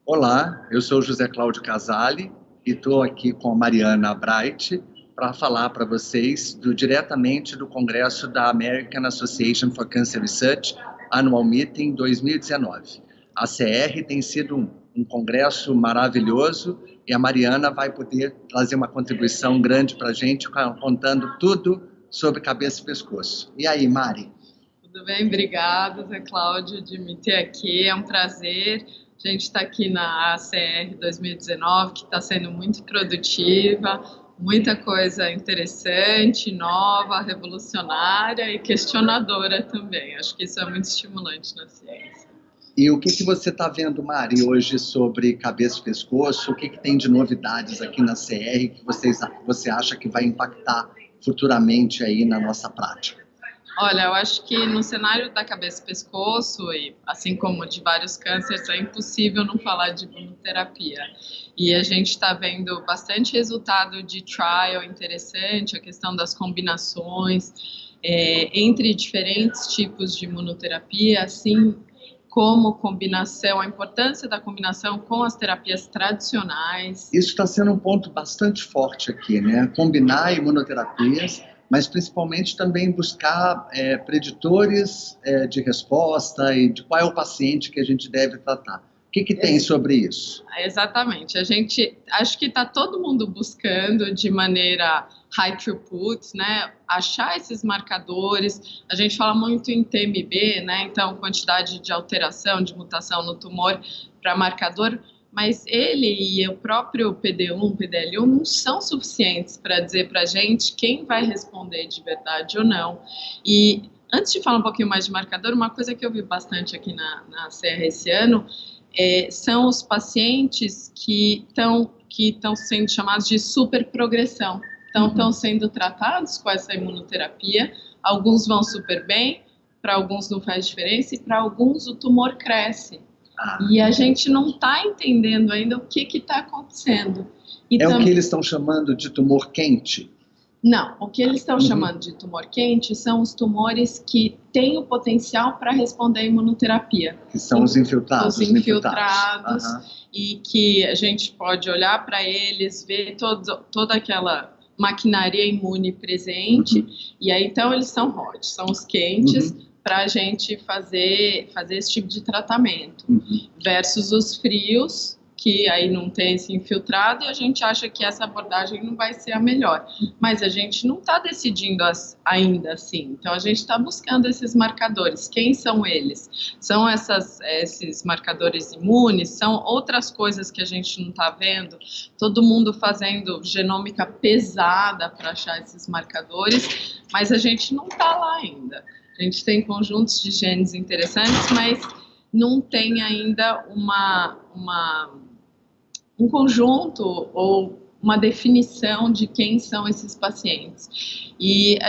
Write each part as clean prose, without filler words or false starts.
Olá, eu sou o José Cláudio Casale e estou aqui com a Mariana Bright para falar para vocês diretamente do Congresso da American Association for Cancer Research Annual Meeting 2019. A CR tem sido um congresso maravilhoso e a Mariana vai poder trazer uma contribuição grande para a gente, contando tudo sobre cabeça e pescoço. E aí, Mari? Tudo bem? Obrigada, Zé Cláudio, de me ter aqui. É um prazer. A gente está aqui na ACR 2019, que está sendo muito produtiva, muita coisa interessante, nova, revolucionária e questionadora também. Acho que isso é muito estimulante na ciência. E o que você está vendo, Mari, hoje sobre cabeça e pescoço? O que tem de novidades aqui na CR que você acha que vai impactar futuramente aí na nossa prática? Olha, eu acho que no cenário da cabeça e pescoço, e assim como de vários cânceres, é impossível não falar de imunoterapia. E a gente está vendo bastante resultado de trial interessante, a questão das combinações entre diferentes tipos de imunoterapia, assim como combinação, a importância da combinação com as terapias tradicionais. Isso está sendo um ponto bastante forte aqui, né? Combinar imunoterapias, mas principalmente também buscar preditores de resposta e de qual é o paciente que a gente deve tratar. O que tem sobre isso? Exatamente. Acho que está todo mundo buscando de maneira high throughput, né? Achar esses marcadores. A gente fala muito em TMB, né? Então, quantidade de alteração, de mutação no tumor para marcador, mas ele e o próprio PD1, PDL1 não são suficientes para dizer para a gente quem vai responder de verdade ou não. E antes de falar um pouquinho mais de marcador, uma coisa que eu vi bastante aqui na CR esse ano são os pacientes que estão sendo chamados de superprogressão. Então, estão sendo tratados com essa imunoterapia, alguns vão super bem, para alguns não faz diferença e para alguns o tumor cresce. E a gente não está entendendo ainda o que está acontecendo. O que eles estão chamando de tumor quente? Não, o que eles estão chamando de tumor quente são os tumores que têm o potencial para responder à imunoterapia. Que são os infiltrados. Os infiltrados, e que a gente pode olhar para eles, ver toda aquela maquinaria imune presente, e aí então eles são hot, são os quentes, para a gente fazer esse tipo de tratamento, versus os frios, que aí não tem esse infiltrado, e a gente acha que essa abordagem não vai ser a melhor. Mas a gente não está decidindo ainda assim. Então, a gente está buscando esses marcadores. Quem são eles? São esses marcadores imunes? São outras coisas que a gente não está vendo? Todo mundo fazendo genômica pesada para achar esses marcadores, mas a gente não está lá ainda. A gente tem conjuntos de genes interessantes, mas não tem ainda um conjunto ou uma definição de quem são esses pacientes. E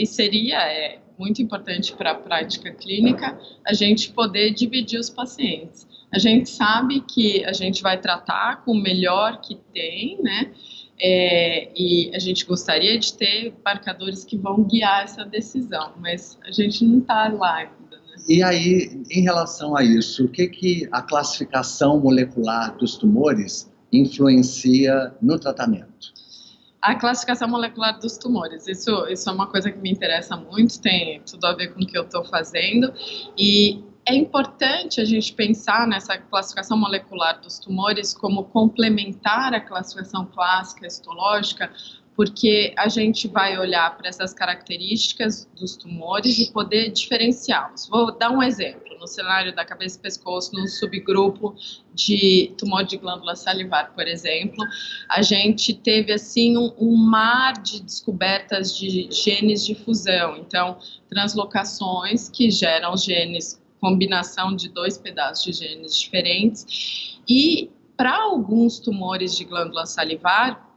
seria muito importante para a prática clínica a gente poder dividir os pacientes. A gente sabe que a gente vai tratar com o melhor que tem, né? E a gente gostaria de ter marcadores que vão guiar essa decisão, mas a gente não está lá ainda. E aí, em relação a isso, o que a classificação molecular dos tumores influencia no tratamento? A classificação molecular dos tumores, isso é uma coisa que me interessa muito, tem tudo a ver com o que eu estou fazendo, e é importante a gente pensar nessa classificação molecular dos tumores como complementar a classificação clássica histológica, porque a gente vai olhar para essas características dos tumores e poder diferenciá-los. Vou dar um exemplo. No cenário da cabeça e pescoço, no subgrupo de tumor de glândula salivar, por exemplo, a gente teve assim um mar de descobertas de genes de fusão. Então, translocações que geram genes, combinação de dois pedaços de genes diferentes. E para alguns tumores de glândula salivar,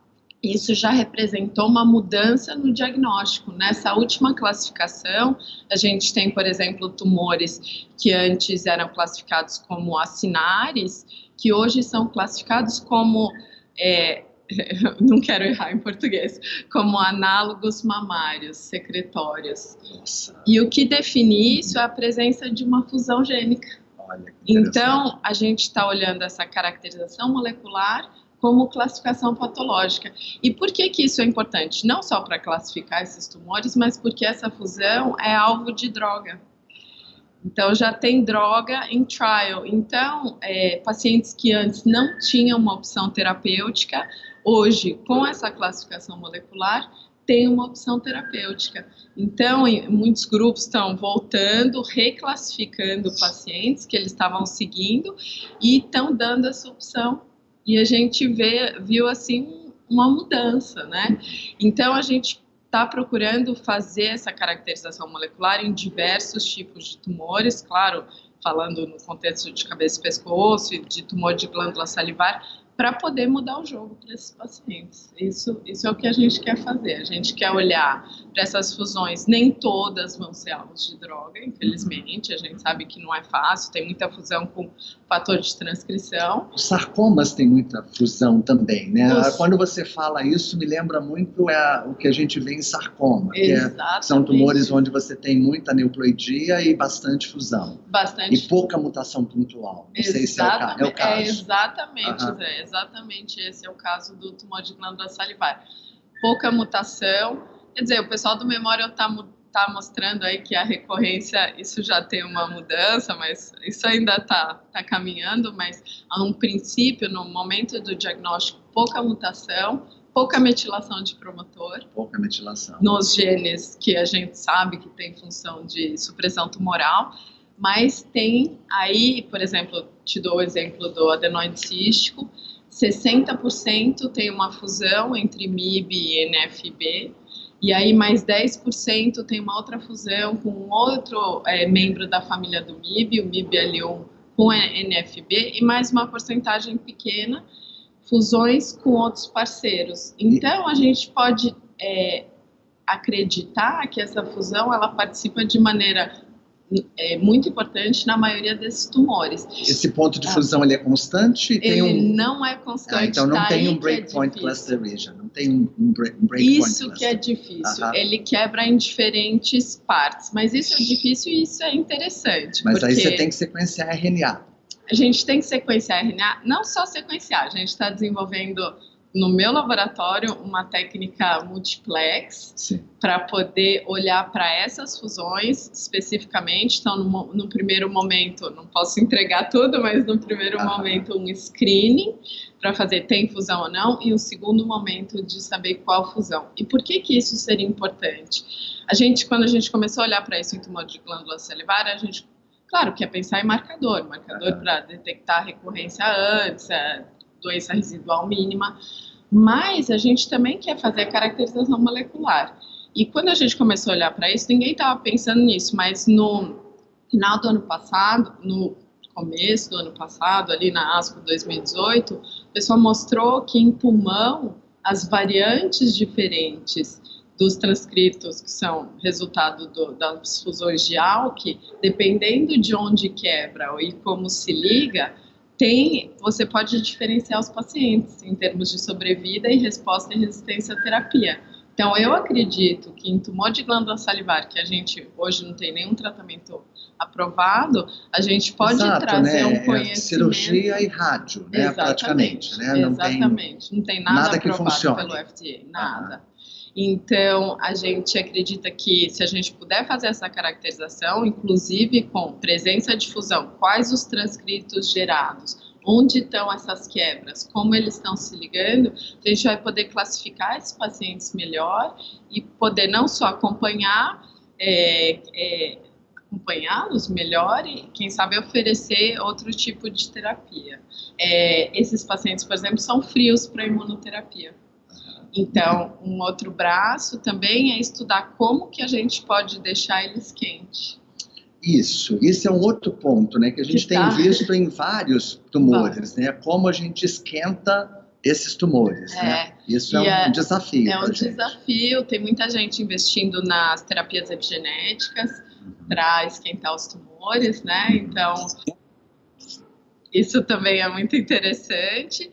isso já representou uma mudança no diagnóstico. Nessa última classificação, a gente tem, por exemplo, tumores que antes eram classificados como acinares, que hoje são classificados como, não quero errar em português, como análogos mamários secretórios. Nossa. E o que define isso é a presença de uma fusão gênica. Olha, que então, a gente está olhando essa caracterização molecular como classificação patológica. E por que isso é importante? Não só para classificar esses tumores, mas porque essa fusão é alvo de droga. Então, já tem droga em trial. Então, pacientes que antes não tinham uma opção terapêutica, hoje, com essa classificação molecular, tem uma opção terapêutica. Então, muitos grupos estão voltando, reclassificando pacientes que eles estavam seguindo e estão dando essa opção. E a gente viu, assim, uma mudança, né? Então, a gente está procurando fazer essa caracterização molecular em diversos tipos de tumores, claro, falando no contexto de cabeça e pescoço e de tumor de glândula salivar, para poder mudar o jogo para esses pacientes. Isso é o que a gente quer fazer. A gente quer olhar para essas fusões. Nem todas vão ser alvos de droga, infelizmente. A gente sabe que não é fácil. Tem muita fusão com fator de transcrição. Os sarcomas têm muita fusão também, né? Quando você fala isso, me lembra muito o que a gente vê em sarcoma. São tumores onde você tem muita neuploidia e bastante fusão. Bastante. E pouca mutação pontual. Não sei se é o caso. Exatamente, Zé. Exatamente, esse é o caso do tumor de glândula salivar. Pouca mutação, quer dizer, o pessoal do Memorial está mostrando aí que a recorrência, isso já tem uma mudança, mas isso ainda está caminhando, mas a um princípio, no momento do diagnóstico, pouca mutação, pouca metilação de promotor. Pouca metilação. Nos genes que a gente sabe que tem função de supressão tumoral, mas tem aí, por exemplo, te dou o exemplo do adenoide cístico, 60% tem uma fusão entre MIB e NFB, e aí mais 10% tem uma outra fusão com um outro membro da família do MIB, o MIB-L1 com a NFB, e mais uma porcentagem pequena, fusões com outros parceiros. Então, a gente pode acreditar que essa fusão ela participa de maneira muito importante na maioria desses tumores. Esse ponto de fusão ele é constante? Não é constante. Então não tem um breakpoint cluster region, não tem um breakpoint Isso cluster. que é difícil. Ele quebra em diferentes partes, mas isso é difícil e isso é interessante. Mas aí você tem que sequenciar RNA. A gente tem que sequenciar RNA, não só sequenciar, a gente está desenvolvendo no meu laboratório uma técnica multiplex para poder olhar para essas fusões especificamente. Então, no primeiro momento, não posso entregar tudo, mas no primeiro momento um screening para fazer tem fusão ou não, e um segundo momento de saber qual fusão. E por que isso seria importante? Quando a gente começou a olhar para isso em tumor de glândula salivar, a gente, claro, quer pensar em marcador para detectar a recorrência antes, doença residual mínima, mas a gente também quer fazer a caracterização molecular. E quando a gente começou a olhar para isso, ninguém estava pensando nisso, mas no final do ano passado, no começo do ano passado, ali na ASCO 2018, o pessoal mostrou que em pulmão, as variantes diferentes dos transcritos que são resultado das fusões de ALK, dependendo de onde quebra e como se liga, você pode diferenciar os pacientes em termos de sobrevida e resposta e resistência à terapia. Então, eu acredito que em tumor de glândula salivar, que a gente hoje não tem nenhum tratamento aprovado, a gente pode trazer um conhecimento... cirurgia e rádio, né? Praticamente. Né? Exatamente. Não tem nada aprovado pelo FDA, nada. Então, a gente acredita que se a gente puder fazer essa caracterização, inclusive com presença de fusão, quais os transcritos gerados, onde estão essas quebras, como eles estão se ligando, a gente vai poder classificar esses pacientes melhor e poder não só acompanhá-los melhor e, quem sabe, oferecer outro tipo de terapia. Esses pacientes, por exemplo, são frios para imunoterapia. Então, um outro braço também é estudar como que a gente pode deixar eles quentes. Isso é um outro ponto, né, que a gente tem visto em vários tumores, né, como a gente esquenta esses tumores, né? Isso é um desafio. É um desafio, tem muita gente investindo nas terapias epigenéticas para esquentar os tumores, né? Então, isso também é muito interessante.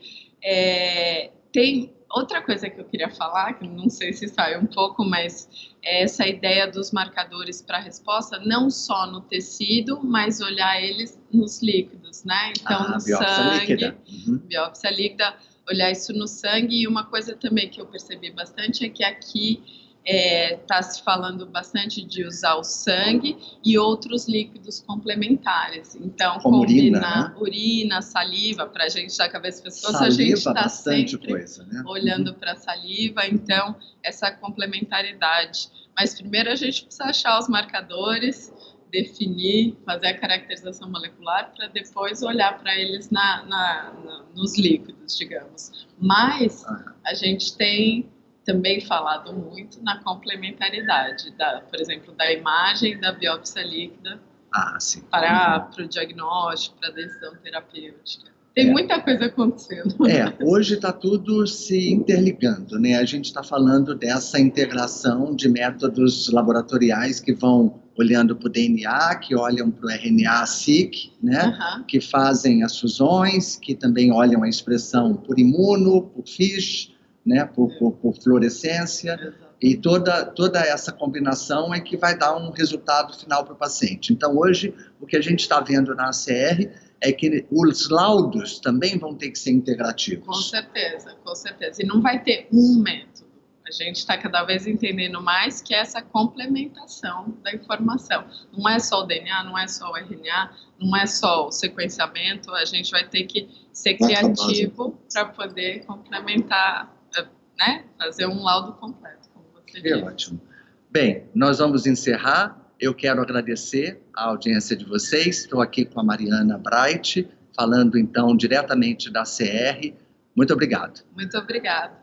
Tem outra coisa que eu queria falar, que não sei se sai um pouco, mas é essa ideia dos marcadores para resposta, não só no tecido, mas olhar eles nos líquidos, né? Então, no sangue, biópsia líquida, olhar isso no sangue. E uma coisa também que eu percebi bastante é que aqui está se falando bastante de usar o sangue e outros líquidos complementares. Então, como combinar urina, saliva, para a gente, já que a pessoas, a gente está sempre olhando para a saliva, então, essa complementaridade. Mas primeiro a gente precisa achar os marcadores, definir, fazer a caracterização molecular, para depois olhar para eles nos líquidos, digamos. Mas a gente tem também falado muito na complementaridade, por exemplo, da imagem da biópsia líquida para o diagnóstico, para a decisão terapêutica. Tem muita coisa acontecendo. Hoje está tudo se interligando, né? A gente está falando dessa integração de métodos laboratoriais que vão olhando para o DNA, que olham para o RNA-seq, né? Que fazem as fusões, que também olham a expressão por imuno, por FISH, né, por fluorescência, e toda essa combinação é que vai dar um resultado final para o paciente. Então, hoje, o que a gente está vendo na ACR é que os laudos também vão ter que ser integrativos. Com certeza, com certeza. E não vai ter um método. A gente está cada vez entendendo mais que é essa complementação da informação. Não é só o DNA, não é só o RNA, não é só o sequenciamento, a gente vai ter que ser criativo para poder complementar, né? Fazer um laudo completo, como você disse. Ótimo. Bem, nós vamos encerrar. Eu quero agradecer a audiência de vocês. Estou aqui com a Mariana Bright, falando então diretamente da CR. Muito obrigado. Muito obrigada.